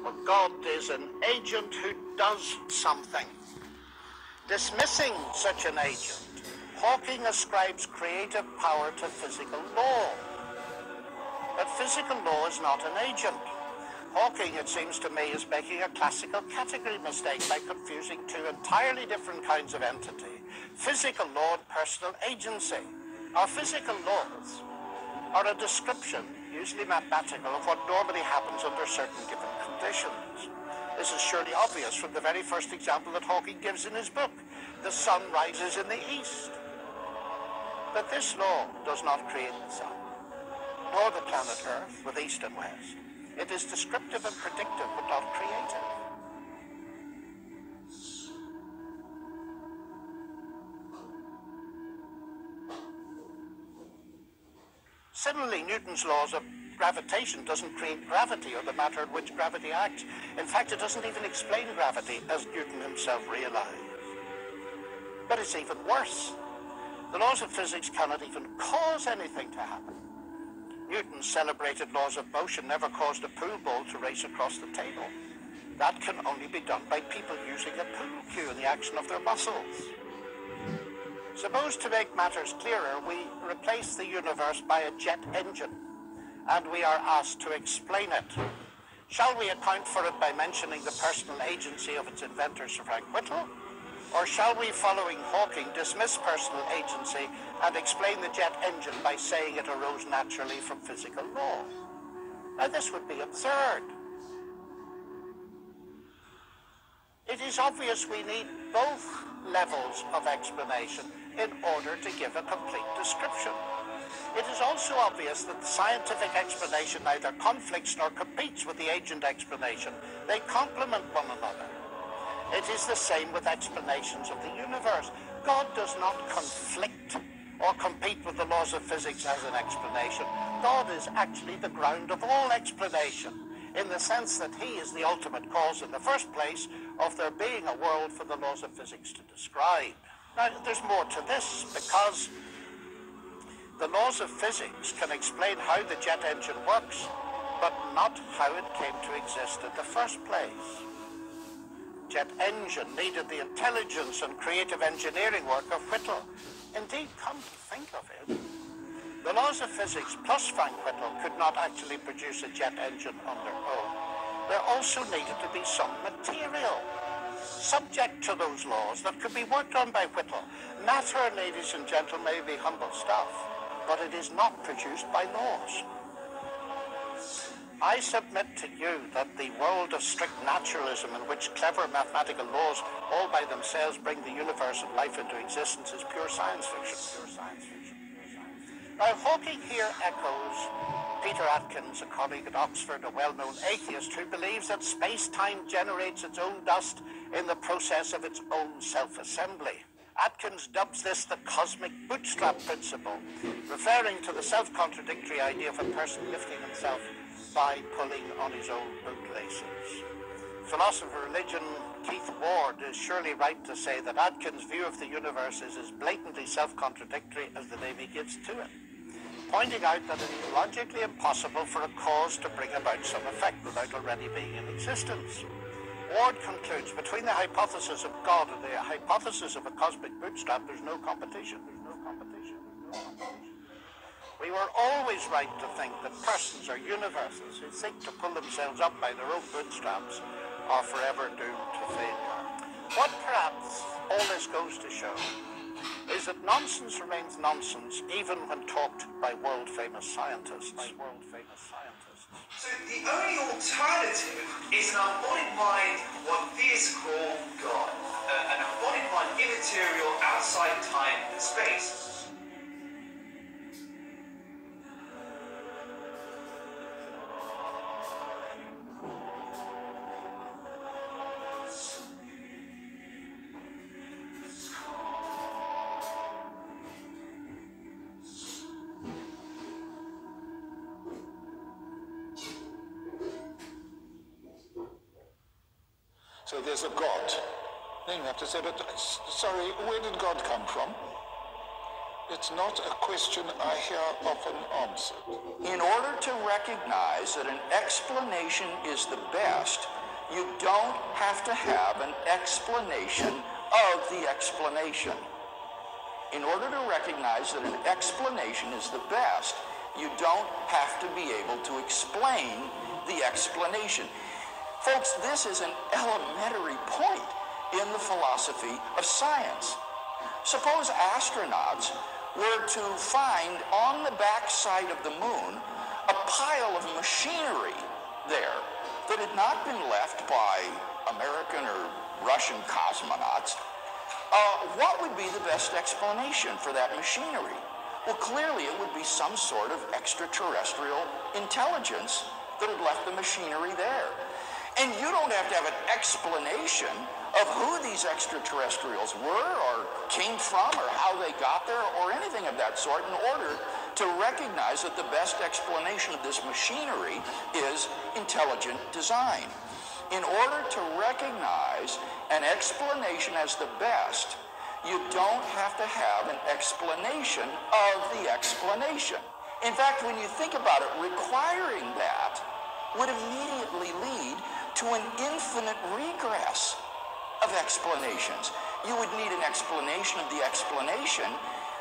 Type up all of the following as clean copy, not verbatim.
Well, God is an agent who does something. Dismissing such an agent, Hawking ascribes creative power to physical law. But physical law is not an agent. Hawking, it seems to me, is making a classical category mistake by confusing two entirely different kinds of entity: physical law and personal agency. Our physical laws are a description, usually mathematical, of what normally happens under certain given conditions. This is surely obvious from the very first example that Hawking gives in his book. The sun rises in the east. But this law does not create the sun, nor the planet Earth with east and west. It is descriptive and predictive, but not creative. Similarly, Newton's laws of gravitation doesn't create gravity or the matter in which gravity acts. In fact, it doesn't even explain gravity, as Newton himself realized. But it's even worse. The laws of physics cannot even cause anything to happen. Newton's celebrated laws of motion never caused a pool ball to race across the table. That can only be done by people using a pool cue in the action of their muscles. Suppose, to make matters clearer, we replace the universe by a jet engine, and we are asked to explain it. Shall we account for it by mentioning the personal agency of its inventor, Sir Frank Whittle? Or shall we, following Hawking, dismiss personal agency and explain the jet engine by saying it arose naturally from physical law? Now, this would be absurd. It is obvious we need both levels of explanation in order to give a complete description. It is also obvious that the scientific explanation neither conflicts nor competes with the agent explanation. They complement one another. It is the same with explanations of the universe. God does not conflict or compete with the laws of physics as an explanation. God is actually the ground of all explanation, in the sense that he is the ultimate cause in the first place of there being a world for the laws of physics to describe. Now, there's more to this, because the laws of physics can explain how the jet engine works, but not how it came to exist in the first place. Jet engine needed the intelligence and creative engineering work of Whittle. Indeed, come to think of it, the laws of physics plus Frank Whittle could not actually produce a jet engine on their own. There also needed to be some material subject to those laws that could be worked on by Whittle. Matter, ladies and gentlemen, may be humble stuff, but it is not produced by laws. I submit to you that the world of strict naturalism, in which clever mathematical laws all by themselves bring the universe and life into existence, is pure science fiction. Now, Hawking here echoes Peter Atkins, a colleague at Oxford, a well-known atheist, who believes that space-time generates its own dust in the process of its own self-assembly. Atkins dubs this the cosmic bootstrap principle, referring to the self-contradictory idea of a person lifting himself by pulling on his own bootlaces. Philosopher of religion Keith Ward is surely right to say that Atkins' view of the universe is as blatantly self-contradictory as the name he gives to it, pointing out that it is logically impossible for a cause to bring about some effect without already being in existence. Ward concludes, between the hypothesis of God and the hypothesis of a cosmic bootstrap, there's no competition. We were always right to think that persons or universes who think to pull themselves up by their own bootstraps are forever doomed to failure. What perhaps all this goes to show is that nonsense remains nonsense even when talked by world-famous scientists. So the only alternative is an embodied mind, what theists call God. An embodied mind immaterial outside time and space. So there's a God. Then you have to say, but sorry, where did God come from? It's not a question I hear often answered. In order to recognize that an explanation is the best, You don't have to have an explanation of the explanation. In order to recognize that an explanation is the best, you don't have to be able to explain the explanation. Folks, this is an elementary point in the philosophy of science. Suppose astronauts were to find on the backside of the moon a pile of machinery there that had not been left by American or Russian cosmonauts. What would be the best explanation for that machinery? Well, clearly it would be some sort of extraterrestrial intelligence that had left the machinery there. And you don't have to have an explanation of who these extraterrestrials were or came from or how they got there or anything of that sort in order to recognize that the best explanation of this machinery is intelligent design. In order to recognize an explanation as the best, you don't have to have an explanation of the explanation. In fact, when you think about it, requiring that would immediately lead to an infinite regress of explanations. You would need an explanation of the explanation,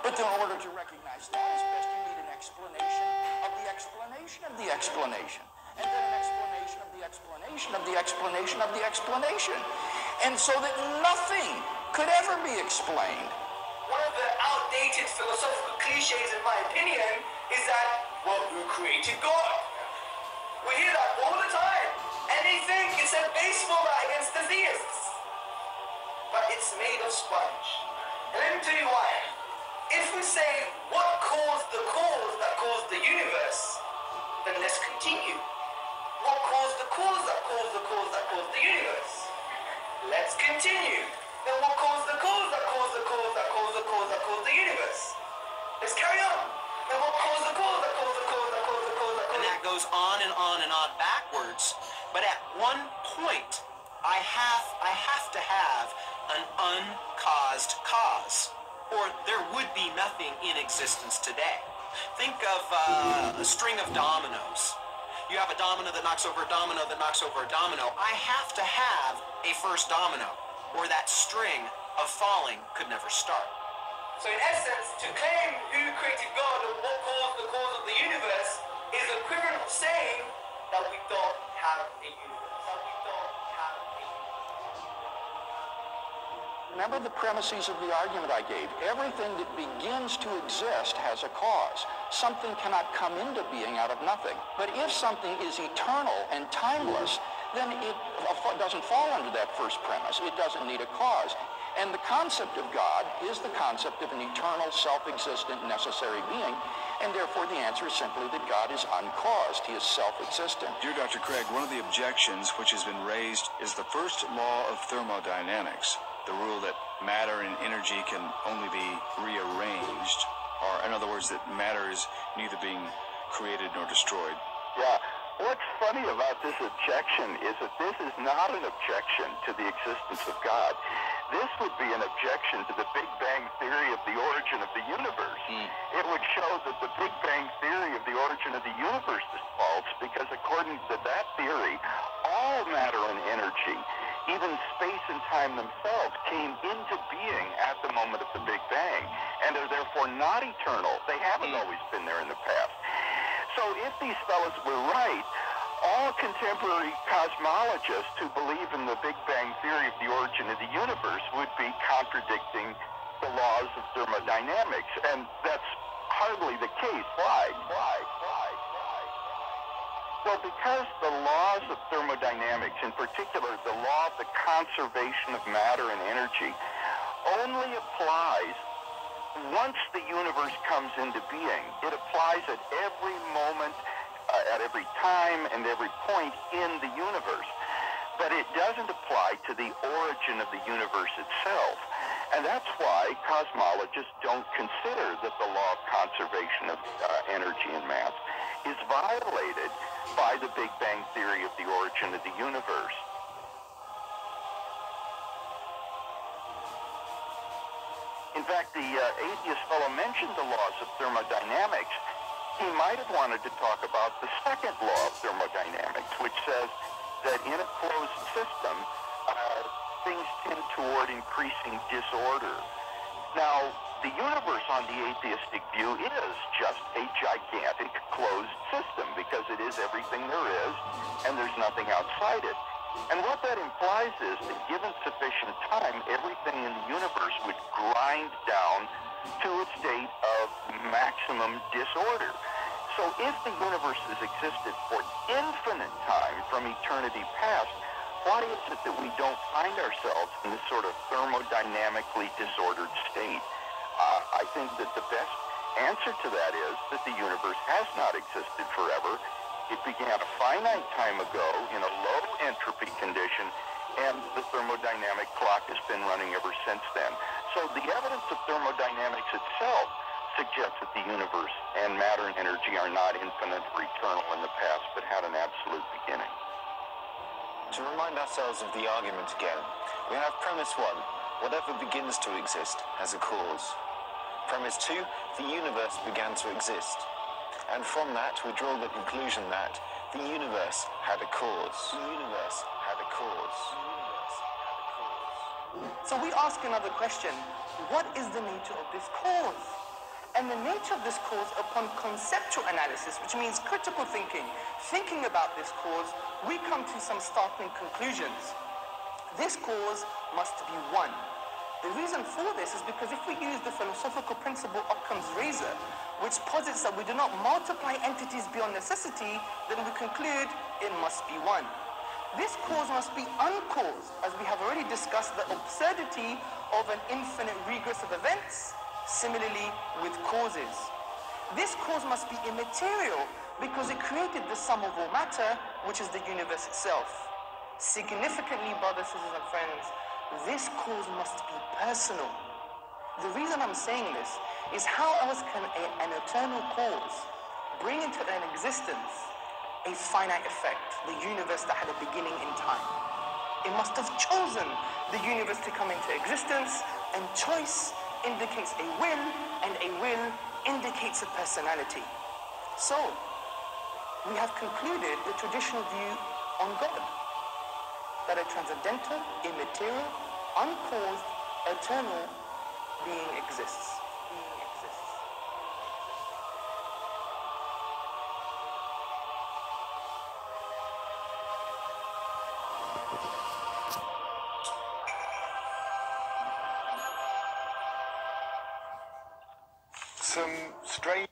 but in order to recognize that as best, you need an explanation of the explanation of the explanation, and then an explanation of the explanation of the explanation of the explanation, and so that nothing could ever be explained. One of the outdated philosophical cliches, in my opinion, is that, well, who created God? We hear that all the time, and they think it's a baseball bat against the theists. But it's made of sponge. And let me tell you why. If we say, what caused the cause that caused the universe, then let's continue. What caused the cause that caused the cause that caused the universe? Let's continue. Then what caused the cause that caused the cause that caused the cause that caused the universe? Let's carry on. Then what caused the cause that caused the cause that caused the cause that caused? And that goes on and on and on backwards. But at one point, I have to have an uncaused cause, or there would be nothing in existence today. Think of a string of dominoes. You have a domino that knocks over a domino that knocks over a domino. I have to have a first domino, or that string of falling could never start. So in essence, to claim who created God or what caused the cause of the universe is equivalent of saying that we don't have a universe. Remember the premises of the argument I gave. Everything that begins to exist has a cause. Something cannot come into being out of nothing. But if something is eternal and timeless, then it doesn't fall under that first premise. It doesn't need a cause. And the concept of God is the concept of an eternal, self-existent, necessary being, and therefore the answer is simply that God is uncaused. He is self-existent. Dear Dr. Craig, one of the objections which has been raised is the first law of thermodynamics, the rule that matter and energy can only be rearranged, or in other words, that matter is neither being created nor destroyed. Yeah. What's funny about this objection is that this is not an objection to the existence of God. This would be an objection to the Big Bang theory of the origin of the universe. It would show that the Big Bang theory of the origin of the universe is false because according to that theory, all matter and energy, even space and time themselves, came into being at the moment of the Big Bang and are therefore not eternal. They haven't always been there in the past. So if these fellows were right, all contemporary cosmologists who believe in the Big Bang theory of the origin of the universe would be contradicting the laws of thermodynamics, and that's hardly the case. Why? Well, because the laws of thermodynamics, in particular the law of the conservation of matter and energy, only applies once the universe comes into being. It applies at every moment, at every time, and every point in the universe. But it doesn't apply to the origin of the universe itself. And that's why cosmologists don't consider that the law of conservation of energy and mass is violated by the Big Bang theory of the origin of the universe. In fact, the atheist fellow mentioned the laws of thermodynamics. He might have wanted to talk about the second law of thermodynamics, which says that in a closed system, things tend toward increasing disorder. Now, the universe on the atheistic view is just a gigantic closed system because it is everything there is and there's nothing outside it. And what that implies is that given sufficient time, everything in the universe would grind down to a state of maximum disorder. So if the universe has existed for infinite time from eternity past, why is it that we don't find ourselves in this sort of thermodynamically disordered state? I think that the best answer to that is that the universe has not existed forever. It began a finite time ago in a low entropy condition, and the thermodynamic clock has been running ever since then. So the evidence of thermodynamics itself suggests that the universe and matter and energy are not infinite or eternal in the past, but had an absolute beginning. To remind ourselves of the argument again, we have premise 1, whatever begins to exist has a cause. Premise 2, the universe began to exist. And from that, we draw the conclusion that the universe had a cause. The universe had a cause. The universe had a cause. So we ask another question, what is the nature of this cause? And the nature of this cause upon conceptual analysis, which means critical thinking about this cause, we come to some startling conclusions. This cause must be one. The reason for this is because if we use the philosophical principle Occam's razor, which posits that we do not multiply entities beyond necessity, then we conclude it must be one. This cause must be uncaused, as we have already discussed the absurdity of an infinite regress of events, similarly with causes. This cause must be immaterial because it created the sum of all matter, which is the universe itself. Significantly, brothers, sisters, and friends, this cause must be personal. The reason I'm saying this is how else can an eternal cause bring into an existence a finite effect, the universe that had a beginning in time? It must have chosen the universe to come into existence, and choice indicates a will, and a will indicates a personality. So, we have concluded the traditional view on God, that a transcendental, immaterial, uncaused, eternal being exists. Some strange